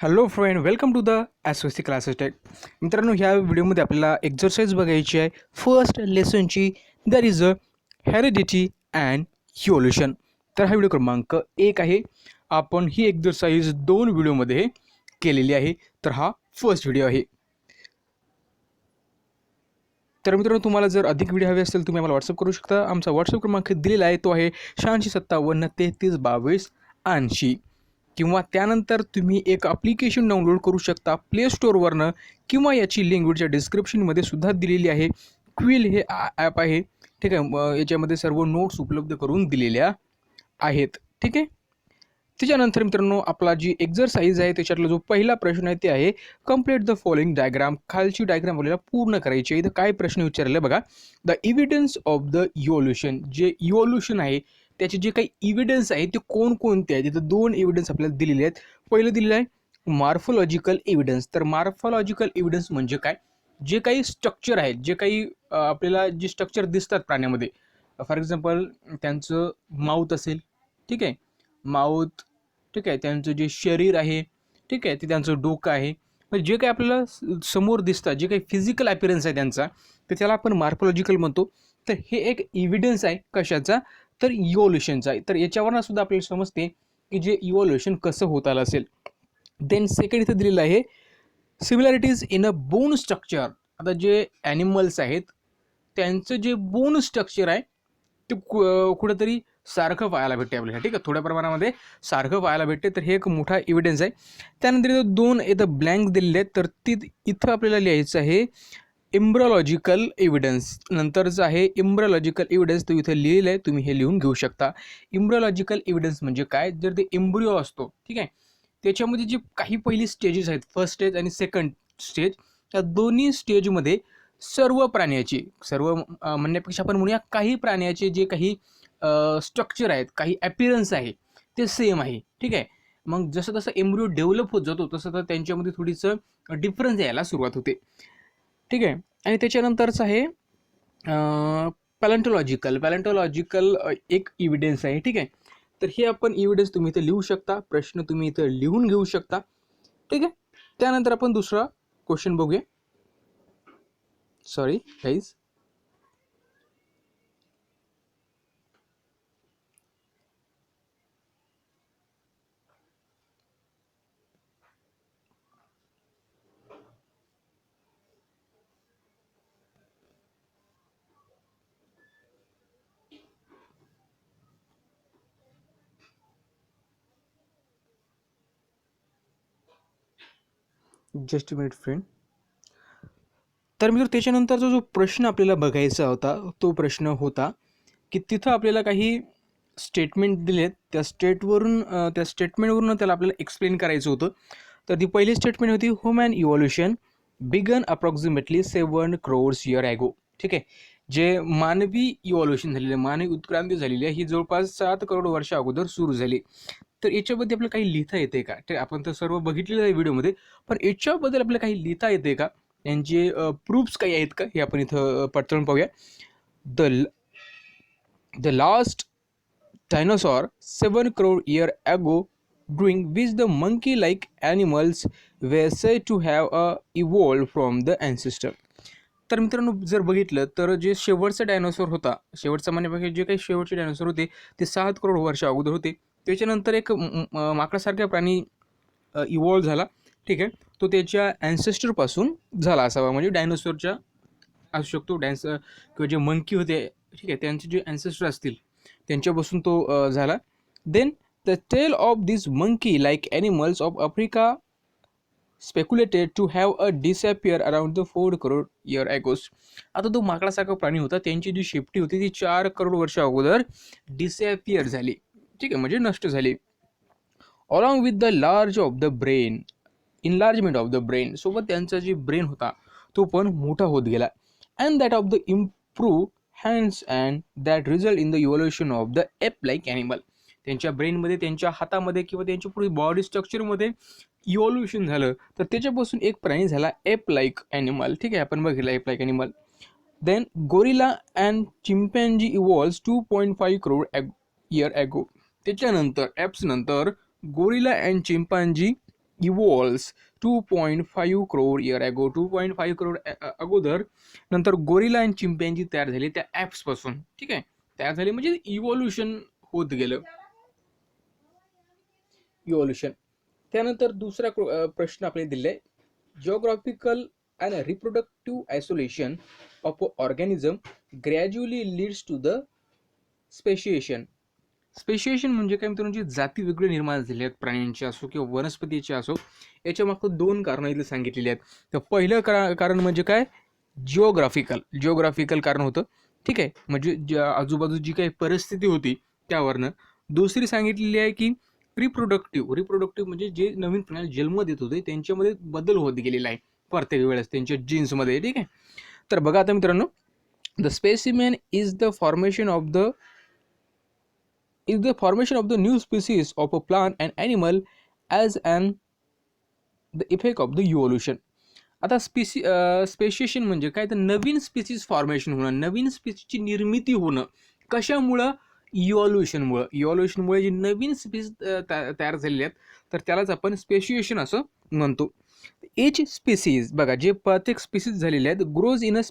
Hello friend, welcome to the SOC classes tech. मित्रांनो, ह्या व्हिडिओमध्ये आपल्याला एक्झरसाइज बघायची आहे. फर्स्ट लेसनची that is a heredity and evolution. तर हा व्हिडिओ क्रमांक 1 आहे. आपण ही एक्झरसाइज 2 व्हिडिओमध्ये केलेली आहे. तर हा फर्स्ट व्हिडिओ आहे. तर मित्रांनो, तुम्हाला जर अधिक व्हिडिओ हवे असतील तुम्ही आम्हाला व्हॉट्सअप करू शकता. आमचा व्हॉट्सअप क्रमांक दिलेला आहे, तो आहे 8657 33 22 80. किंवा त्यानंतर तुम्ही एक ॲप्लिकेशन डाउनलोड करू शकता प्ले स्टोअरवरनं, किंवा याची लिंक व्हिडिओच्या डिस्क्रिप्शनमध्ये सुद्धा दिलेली आहे. क्विल हे ॲप आहे, ठीक आहे. याच्यामध्ये सर्व नोट्स उपलब्ध करून दिलेल्या आहेत, ठीक आहे. त्याच्यानंतर मित्रांनो, आपला जी एक्झरसाइज आहे त्याच्यातला जो पहिला प्रश्न आहे ते आहे कंप्लीट द फॉलोइंग डायग्राम. खालची डायग्राम आपल्याला पूर्ण करायची आहे. इथं काय प्रश्न विचारले बघा. The evidence of the evolution. जे इव्होल्यूशन आहे त्याचे जे काही इव्हिडन्स आहे ते कोणकोणते आहेत. तिथं 2 इव्हिडन्स आपल्याला दिलेले आहेत. पहिलं दिलेलं आहे मॉर्फोलॉजिकल इव्हिडन्स. तर मॉर्फोलॉजिकल इव्हिडन्स म्हणजे काय? जे काही स्ट्रक्चर आहेत, जे काही आपल्याला जे स्ट्रक्चर दिसतात प्राण्यामध्ये, फॉर एक्झाम्पल त्यांचं माउथ असेल, ठीक आहे, माउथ, ठीक आहे, त्यांचं जे शरीर आहे, ठीक आहे, ते त्यांचं डोकं आहे. म्हणजे जे काही आपल्याला समोर दिसतात, जे काही फिजिकल अपीअरन्स आहे त्यांचा, तर त्याला आपण मॉर्फोलॉजिकल म्हणतो. तर हे एक इव्हिडन्स आहे कशाचा? तर इव्होल्यूशनचा आहे. तर याच्यावरनं सुद्धा आपल्याला समजते की जे इव्होल्यूशन कसं होत आलं असेल. देन सेकंड इथं दिलेलं आहे similarities in a bone structure. आता जे ॲनिमल्स आहेत त्यांचं जे बोन स्ट्रक्चर आहे ते कुठेतरी सारखं पाहायला भेटते आपल्याला, ठीक आहे, थोड्या प्रमाणामध्ये सारखं पाहायला भेटते. तर हे एक मोठा इव्हिडन्स आहे. त्यानंतर इथं 2 इथं ब्लँक दिलेले आहेत. तर इथं आपल्याला लिहायचं आहे इम्ब्रोलॉजिकल एव्हिडन्स. नंतरचं आहे इम्ब्रोलॉजिकल एव्हिडन्स, तो इथं लिहिलं आहे, तुम्ही हे लिहून घेऊ शकता. इम्ब्रोलॉजिकल एव्हिडन्स म्हणजे काय? जर ते एम्ब्रिओ असतो, ठीक आहे, त्याच्यामध्ये जे काही पहिली स्टेजेस आहेत, फर्स्ट स्टेज आणि सेकंड स्टेज, त्या दोन्ही स्टेजमध्ये सर्व प्राण्याची, सर्व म्हणण्यापेक्षा आपण म्हणूया काही प्राण्याचे जे काही स्ट्रक्चर आहेत, काही ॲपिरन्स आहे ते सेम आहे, ठीक आहे. मग जसं जसं एम्ब्रिओ डेव्हलप होत जातो तसं तर त्यांच्यामध्ये थोडीसं डिफरन्स यायला सुरुवात होते, ठीक आहे. आणि त्याच्यानंतरचं आहे पॅलेंटोलॉजिकल एक इव्हिडन्स आहे, ठीक आहे. तर हे आपण इव्हिडन्स तुम्ही इथं लिहू शकता. प्रश्न तुम्ही इथं लिहून घेऊ शकता, ठीक आहे. त्यानंतर आपण दुसरा क्वेश्चन बघूया. Sorry guys. Just minute friend. तर मी त्याच्यानंतरचा जो प्रश्न आपल्याला बघायचा होता तो प्रश्न होता की तिथं आपल्याला काही स्टेटमेंट दिलेत, त्या स्टेटमेंटवरून त्याला आपल्याला एक्सप्लेन करायचं होतं. तर ती पहिली स्टेटमेंट होती human evolution began approximately 7 crores year ago. ठीक आहे. जे मानवी इव्होल्यूशन झालेलं आहे, मानवी उत्क्रांती झालेली आहे, ही जवळपास 7 करोड वर्ष अगोदर सुरू झाली. तर याच्याबद्दल आपल्याला काही लिहिता येते का? ते आपण तर सर्व बघितलेलं आहे व्हिडिओमध्ये, पण याच्याबद्दल आपल्याला काही लिहिता येते का? यांचे प्रूफ्स काही आहेत का? हे आपण इथं पडताळून पाहूया. The the last dinosaur 7 crore year ago, during which the monkey-like animals were said to have evolved from the ancestor. तर मित्रांनो, जर बघितलं तर जे शेवटचा डायनोसॉर होता, शेवटचा म्हणण्यापेक्षा जे काही शेवटचे डायनोसॉर होते ते 7 करोड वर्ष अगोदर होते. त्याच्यानंतर एक माकडासारखा प्राणी इव्हॉल्व झाला, ठीक आहे. तो त्याच्या ॲन्सेस्टरपासून झाला असावा, म्हणजे डायनोसॉरच्या असू शकतो किंवा जे मंकी होते, ठीक आहे, त्यांचे जे ॲन्सेस्टर असतील त्यांच्यापासून तो झाला. Then the tale of this monkey like animals of Africa speculated to have a disappear around the 4 crore year ago. आता तो माकडासारखा प्राणी होता, त्यांची जी शेपटी होती ती 4 करोड वर्ष अगोदर डिसअपियर झाली, ठीक आहे, म्हणजे नष्ट झाली. Along with the large of the brain, enlargement of the brain, सोबत त्यांचा जे ब्रेन होता तो पण मोठा होत गेला. And that of the improve hands and that result in the evolution of the app like animal. त्यांच्या ब्रेनमध्ये, त्यांच्या हातामध्ये किंवा त्यांच्या पुढे बॉडी स्ट्रक्चरमध्ये इव्होल्युशन झालं, तर त्याच्यापासून एक प्राणी झाला एप लाईक ॲनिमल, ठीक आहे, आपण बघितलं ape like animal. Then gorilla and chimpanzee evolves 2.5 crore year ago. त्याच्यानंतर ॲप्स नंतर gorilla and chimpanzee evolves 2.5 crore year ago. 2.5 crore अगोदर नंतर गोरिला आणि चिंपॅन्झी तयार झाले त्या ॲप्सपासून. ठीक आहे, तयार झाले म्हणजे इव्हॉल्युशन होत गेलं. इव्हॉल्युशन. त्यानंतर दुसरा प्रश्न आपल्याला दिलाय, geographical and reproductive isolation of a organism gradually leads to the speciation. Speciation म्हणजे काय मित्रांनो, जी जाती वेगळे निर्माण झाले आहेत प्राण्यांचे असो किंवा वनस्पतीचे असो, याच्या मागं दोन कारणं इथे सांगितलेली आहेत. तर पहिलं कारण म्हणजे काय, जिओग्राफिकल कारण होतं. ठीक आहे, म्हणजे आजूबाजू जी काही परिस्थिती होती त्यावरनं. दुसरी सांगितलेली आहे की रिप्रोडक्टिव्ह म्हणजे जे नवीन प्राणी जन्म देत होते त्यांच्यामध्ये बदल होत गेलेला आहे प्रत्येक वेळेस त्यांच्या जीन्समध्ये. ठीक आहे, तर बघा आता मित्रांनो, the specimen is the formation of the new species of a plant and animal as the effect of the evolution. आता स्पेशिएशन म्हणजे काय, तर नवीन स्पीसीज फॉर्मेशन होणं, नवीन स्पीसीजची निर्मिती होणं. कशामुळं? इव्हॉल्युशनमुळे जी नवीन स्पीसीज तयार झालेली आहेत तर त्यालाच आपण स्पेशिएशन असं म्हणतो. एच स्पीसीज बघा, जे प्रत्येक स्पीसीज झालेले आहेत grows in a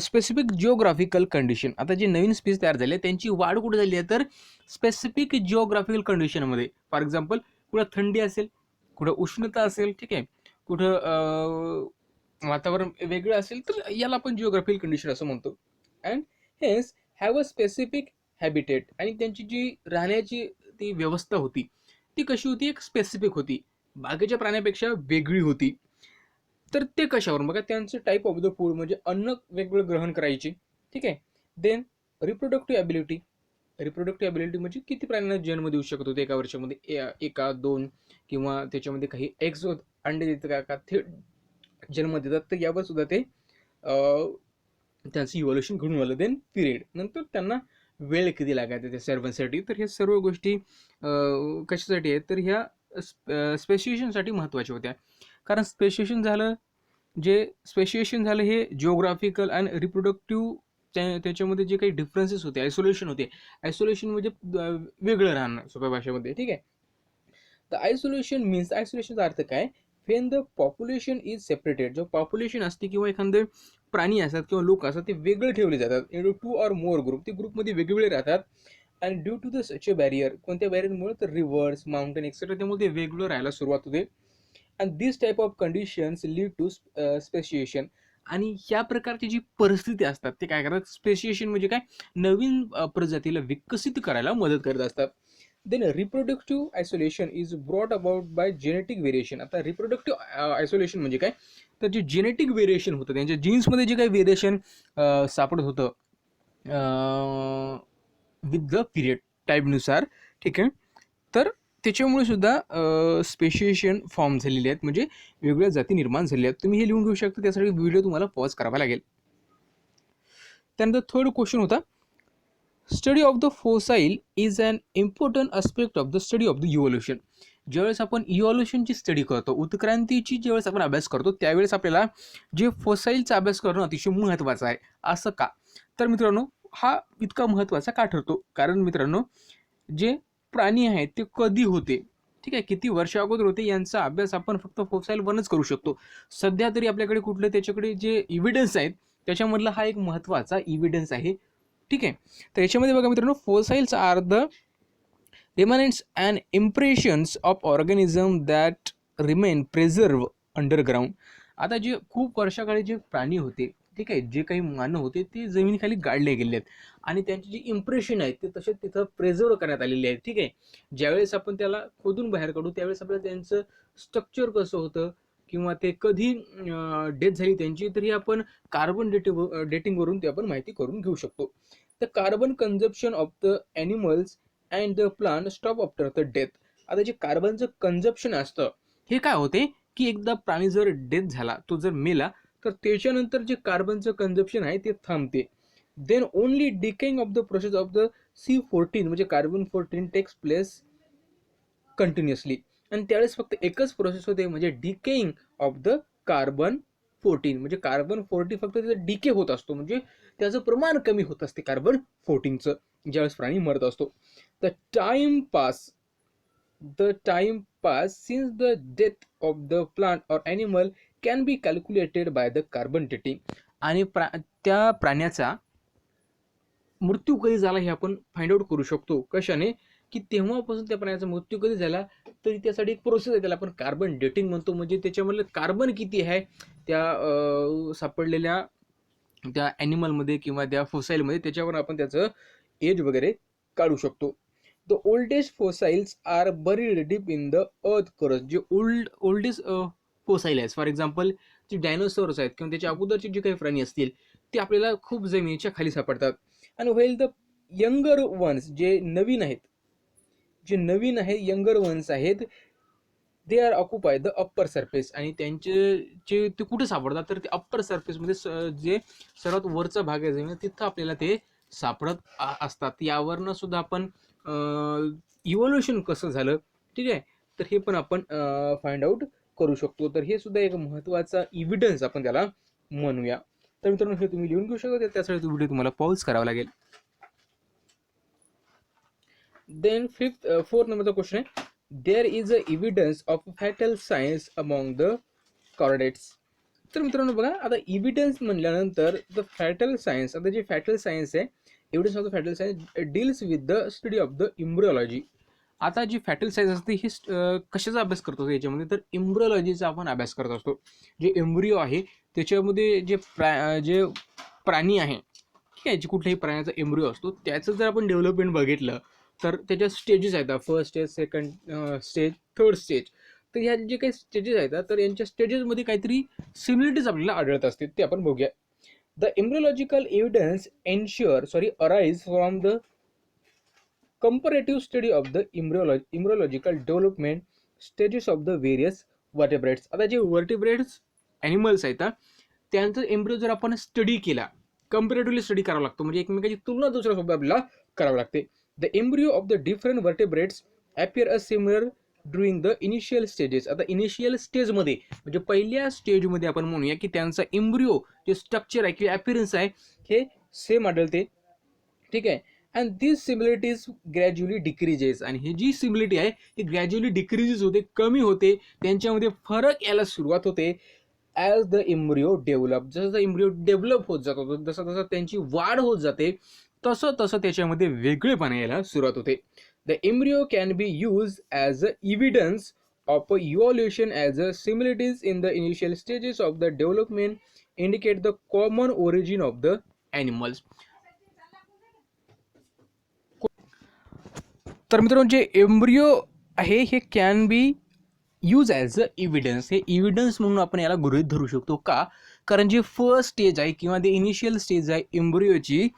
specific geographical condition. आता जे नवीन स्पीस तयार झाले त्यांची वाढ कुठे झाली आहे, तर स्पेसिफिक जिओग्राफिकल कंडिशनमध्ये. फॉर एक्झाम्पल, कुठं थंडी असेल, कुठं उष्णता असेल, ठीक आहे, कुठं वातावरण वेगळं असेल, तर याला आपण जिओग्राफिकल कंडिशन असं म्हणतो. And hence have a specific habitat. आणि त्यांची जी राहण्याची ती व्यवस्था होती ती कशी होती, एक स्पेसिफिक होती, बाकीच्या प्राण्यापेक्षा वेगळी होती. तर ते कशावरून बघा, त्यांचं टाईप ऑफ द फूड म्हणजे अन्न वेगवेगळं ग्रहण करायचे. ठीक आहे. देन रिप्रोडक्टिव्ह ॲबिलिटी म्हणजे किती प्राण्यांना जन्म देऊ शकत होते एका वर्षामध्ये, एका दोन, किंवा त्याच्यामध्ये काही एग्स अंडे देतात का ते जन्म देतात, तर यावर सुद्धा ते त्यांचं इव्हॉल्युशन घडून आलं. देन पिरियड, नंतर त्यांना वेळ किती लागायचा त्या सर्वांसाठी. तर ह्या सर्व गोष्टी कशासाठी आहेत, तर ह्या स्पेशिएशनसाठी महत्त्वाच्या होत्या. कारण स्पेशिएशन झालं हे जिओग्राफिकल आणि रिप्रोडक्टिव्ह त्याच्यामध्ये जे काही डिफरन्सेस होते, आयसोलेशन म्हणजे वेगळं राहणं सोप्या भाषेमध्ये. ठीक आहे. तर आयसोलेशनचा अर्थ काय, Wien the population is separated. जो पॉप्युलेशन असते किंवा एखादे प्राणी असतात किंवा लोक असतात ते वेगळे ठेवले जातात इंटू 2 or more ग्रुप. ते ग्रुपमध्ये वेगवेगळे राहतात. आणि due to the such a barrier, कोणत्या बॅरियरमुळे, तर रिव्हर्स, माउंटेन एक्सेट्रा, त्यामुळे ते वेगळं राहायला सुरुवात होते. And this type of conditions lead to speciation. आणि ह्या प्रकारची जी परिस्थिती असतात ते काय करतात, स्पेशिएशन म्हणजे काय, नवीन प्रजातीला विकसित करायला मदत करत असतात. Then reproductive isolation is brought about by genetic variation. आता रिप्रोडक्टिव्ह आयसोलेशन म्हणजे काय, तर जे जेनेटिक व्हेरिएशन होतं, त्यांच्या जीन्समध्ये जे काही व्हेरिएशन सापडत होतं विथ द पिरियड टाईपनुसार. ठीक आहे, तर त्याच्यामुळे सुद्धा स्पेशिएशन फॉर्म झालेले आहेत, म्हणजे वेगवेगळ्या जाती निर्माण झालेल्या आहेत. तुम्ही हे लिहून घेऊ शकता, त्यासाठी व्हिडिओ तुम्हाला पॉज करावा लागेल. त्यानंतर थर्ड क्वेश्चन होता, study of the fossil is an important aspect of the study of the evolution. ज्यावेळेस आपण इव्हॉल्युशनची स्टडी करतो, उत्क्रांतीची ज्यावेळेस आपण अभ्यास करतो, त्यावेळेस आपल्याला जे फोसाईलचा अभ्यास करणं अतिशय महत्त्वाचं आहे. असं का, तर मित्रांनो, हा इतका महत्त्वाचा का ठरतो, कारण मित्रांनो, जे प्राणी आहेत ते कधी होते, ठीक आहे, किती वर्ष अगोदर होते, यांचा अभ्यास आपण फक्त फोसाईलवरच करू शकतो. सध्या तरी आपल्याकडे कुठले त्याच्याकडे जे इव्हिडन्स आहेत त्याच्यामधला हा एक महत्त्वाचा इव्हिडन्स आहे. ठीक आहे, तर याच्यामध्ये बघा मित्रांनो, fossils are the remnants and impressions of organism that remain preserve underground. आता जे खूप वर्षाकाळी जे प्राणी होते, ठीक आहे, जे काही मानव होते ते जमिनीखाली गाडले गेले आहेत आणि त्यांची जी इम्प्रेशन आहेत ते तसे तिथं प्रिझर्व करण्यात आलेले आहेत. ठीक आहे, ज्यावेळेस आपण त्याला खोदून बाहेर काढू त्यावेळेस आपल्याला त्यांचं स्ट्रक्चर कसं होतं किंवा ते कधी डेथ झाली त्यांची, तरी आपण कार्बन डेटिंगवरून ते आपण माहिती करून घेऊ शकतो. The carbon consumption of the animals and the plant stop after the death. आता जे कार्बनचं कन्झप्शन असतं हे काय होते, की एकदा प्राणी जर डेथ झाला, तो जर मेला, तर त्याच्यानंतर जे कार्बनचं कन्झप्शन आहे ते थांबते. Then only decaying of the process of the C14 म्हणजे कार्बन 14 टेक्स प्लेस कंटिन्युअसली. आणि त्यावेळेस फक्त एकच प्रोसेस होते, म्हणजे डिकेइंग ऑफ द कार्बन 14. म्हणजे कार्बन 14 फक्त त्याचा डिके होत असतो, म्हणजे त्याचं प्रमाण कमी होत असते कार्बन 14चं ज्यावेळेस प्राणी मरत असतो. The time pass the time pass since the death of the plant और animal can be calculated by the carbon dating. आणि त्या प्राण्याचा मृत्यू कधी झाला हे आपण फाइंड आउट करू शकतो. कशाने? की तेव्हापासून त्या प्राण्याचा मृत्यू कधी झाला, तरी त्यासाठी एक प्रोसेस आहे, त्याला आपण कार्बन डेटिंग म्हणतो. म्हणजे त्याच्यामधलं कार्बन किती आहे त्या सापडलेल्या त्या ॲनिमलमध्ये किंवा त्या फोसाईलमध्ये, त्याच्यावर आपण त्याचं एज वगैरे काढू शकतो. The oldest fossils are buried deep in the earth crust. जे ओल्डेस्ट फोसाईल आहेत, फॉर एक्झाम्पल जे डायनोसॉर्स आहेत किंवा त्याच्या अगोदरचे जे काही प्राणी असतील ते आपल्याला खूप जमिनीच्या खाली सापडतात. आणि वेल द यंगर वन्स, जे नवीन आहेत, यंगर वन्स आहेत, they are occupy the upper surface. आणि त्यांचे ते कुठे सापडतात, तर ते अप्पर सरफेसमध्ये जे सर्वात वरचा भाग आहे जमीन, तिथं आपल्याला ते सापडत असतात. यावरनं सुद्धा आपण इव्होल्युशन कसं झालं, ठीक आहे, तर हे पण आपण फाइंड आउट करू शकतो. तर हे सुद्धा एक महत्त्वाचा इव्हिडन्स आपण त्याला म्हणूया. तर मित्रांनो, हे तुम्ही लिहून घेऊ शकता. त्यासाठी तो व्हिडिओ तुम्हाला पॉज करावा लागेल. देन फोर्थ नंबरचा क्वेश्चन आहे, there is a evidence of fatal science among the chordates. तर मित्रांनो बघा, आता इव्हिडन्स म्हणल्यानंतर द फॅटल सायन्स, आता जे फॅटल सायन्स आहे, evidence of the fetal science deals with the study of the embryology. आता जी फॅटल सायन्स असते ही कशाचा अभ्यास करतो याच्यामध्ये, तर इम्ब्रिओलॉजीचा आपण अभ्यास करत असतो. जे एम्ब्रिओ आहे त्याच्यामध्ये जे प्राणी आहे, ठीक आहे, जे कुठल्याही प्राण्याचा एम्ब्रिओ असतो त्याचं जर आपण डेव्हलपमेंट बघितलं तर त्याच्या स्टेजेस आहेत, first stage, second stage, third stage. तर ह्या जे काही स्टेजेस आहेत तर यांच्या स्टेजेसमध्ये काहीतरी सिमिलरिटीज आपल्याला आढळत असतील, ते आपण बघूया. The embryological evidence arise from the comparative study of the embryological development stages of the various vertebrates. आता जे वर्टिब्रेट्स ॲनिमल्स आहेत त्यांचं एम्ब्रिओ जर आपण स्टडी केला, कंपॅरेटिव्हली स्टडी करावा लागतो, म्हणजे एकमेकांची तुलना दुसऱ्यासोबत आपल्याला करावी लागते. The embryo of the different vertebrates appear a similar during the initial stages. आता इनिशियल स्टेजमध्ये म्हणजे पहिल्या स्टेजमध्ये आपण म्हणूया की त्यांचा एम्ब्रिओ जे स्ट्रक्चर आहे किंवा ॲपियरन्स आहे हे सेम आढळते, ठीक आहे. And this similarities gradually decreases. आणि ही जी सिमिलिटी आहे ही ग्रॅज्युअली डिक्रीजेस होते, कमी होते, त्यांच्यामध्ये फरक यायला सुरुवात होते ॲज द एम्ब्रिओ डेव्हलप. जसं एम्ब्रिओ डेव्हलप होत जातो, जसं जसं त्यांची वाढ होत जाते, तसं तसं त्याच्यामध्ये वेगळेपणा यायला सुरुवात होते. The embryo can be use as a evidence of a evolution as a similarities in the initial stages of the development indicate the common origin of the animals. तर मित्रांनो, जे एम्ब्रिओ आहे हे can be use as a evidence. हे evidence म्हणून आपण याला गृहीत धरू शकतो. का? कारण जी फर्स्ट स्टेज आहे किंवा ते इनिशियल स्टेज आहे एम्ब्रिओची,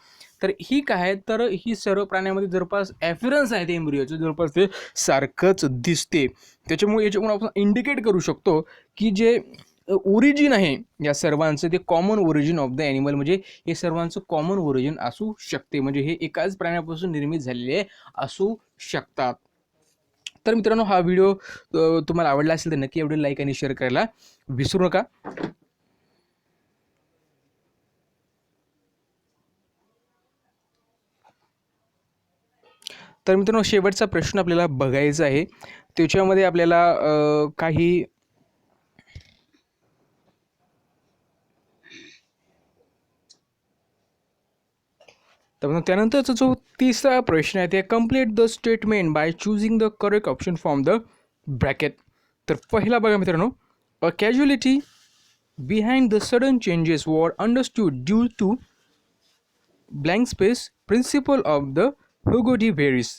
तर ही काय आहे, तर ही सर्व प्राण्यामध्ये जवळपास ॲफिरन्स आहे ते एम्ब्रिओचं, जवळपास ते सारखंच दिसते. याच्यामुळे आपण इंडिकेट करू शकतो की जे ओरिजिन आहे या सर्वांचं ते common origin of the animal, म्हणजे हे सर्वांचं कॉमन ओरिजिन असू शकते, म्हणजे हे एकाच प्राण्यापासून निर्मित झालेले असू शकतात. तर मित्रांनो, हा व्हिडिओ तुम्हाला आवडला असेल तर नक्की व्हिडिओ लाईक आणि शेअर करायला विसरू नका. तर मित्रांनो, शेवटचा प्रश्न आपल्याला बघायचा आहे. त्याच्यामध्ये आपल्याला काही तर त्यानंतरचा जो तिसरा प्रश्न आहे ते complete the statement by choosing the correct option from the bracket. तर पहिला बघा मित्रांनो, a causality behind the sudden changes were understood due to blank space principle of the Hugo de Vries.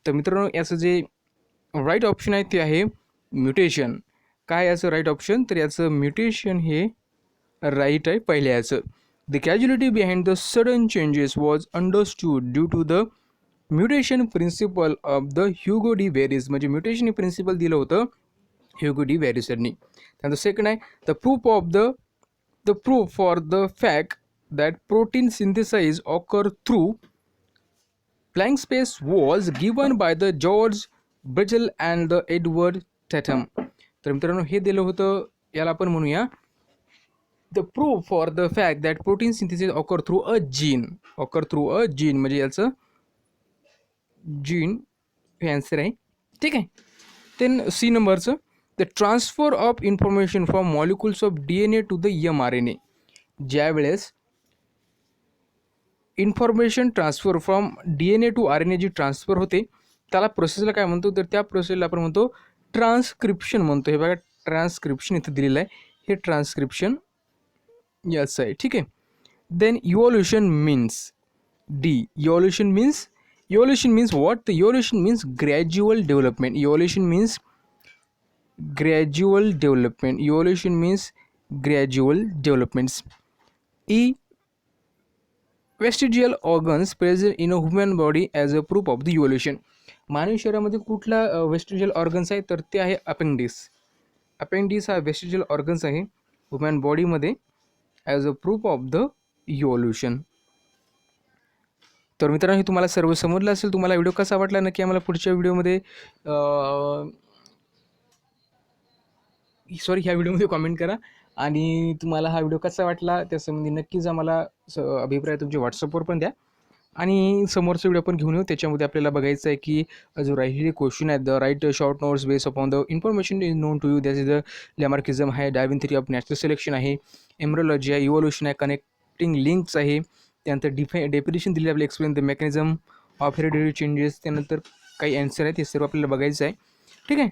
तर मित्रांनो, याचं जे राईट ऑप्शन आहे ते आहे म्युटेशन. काय याचं राईट ऑप्शन, तर याचं म्युटेशन हे राईट आहे पहिल्या याचं. The causality behind the sudden changes was understood due to the mutation principle of the Hugo de Veris. म्हणजे म्युटेशन प्रिन्सिपल दिलं होतं ह्युगो डी व्हेरिस यांनी. त्यानंतर सेकंड आहे the proof for the fact that protein synthesize occur through blank space was given by the George Bridgel and the Edward Tatum. तर मित्रांनो, हे दिलं होतं, याला आपण म्हणूया the proof for the fact that protein synthesis occur through a gene. म्हणजे याचं जीन हे आन्सर आहे, ठीक आहे. देन सी नंबरचं, the transfer of information from molecules of DNA to the mRNA. ज्यावेळेस information transfer from DNA to RNA जी transfer होते त्याला प्रोसेसला काय म्हणतो, तर त्या प्रोसेसला आपण म्हणतो ट्रान्सक्रिप्शन म्हणतो. हे बघा ट्रान्सक्रिप्शन इथं दिलेलं आहे, हे ट्रान्सक्रिप्शन याचं आहे. ठीक आहे. Then evolution means d. Evolution means what? The evolution means gradual development. Evolution means gradual development. Evolution means gradual developments. E. Vestigial organs present in a human body as a proof of the evolution. मानवी शरीरामध्ये कुठला vestigial organs आहे, तर ते आहे appendix. Appendix हा vestigial organs आहे human बॉडीमध्ये as a proof of the evolution. तर मित्रांनो, हे तुम्हाला सर्व समजलं असेल. तुम्हाला व्हिडिओ कसा वाटला नक्की आम्हाला पुढच्या व्हिडिओमध्ये ह्या व्हिडिओमध्ये कॉमेंट करा. आणि तुम्हाला हा व्हिडिओ कसा वाटला त्यासंबंधी नक्कीच आम्हाला अभिप्राय तुमच्या व्हॉट्सअपवर पण द्या. आणि समोरचा व्हिडिओ पण घेऊन येऊ. त्याच्यामध्ये आपल्याला बघायचं आहे की जो राहिलेले क्वेश्चन आहेत, the write short notes base upon the information is known to you. That is the Lamarckism आहे, Darwin theory of natural selection आहे, एम्ब्रोलॉजी आहे, इव्हॉल्युशन आहे, कनेक्टिंग लिंक्स आहे, त्यानंतर डेफिनेशन दिली आपल्याला, explain the mechanism of hereditary changes, त्यानंतर काही ॲन्सर आहेत, हे सर्व आपल्याला बघायचं आहे. ठीक आहे.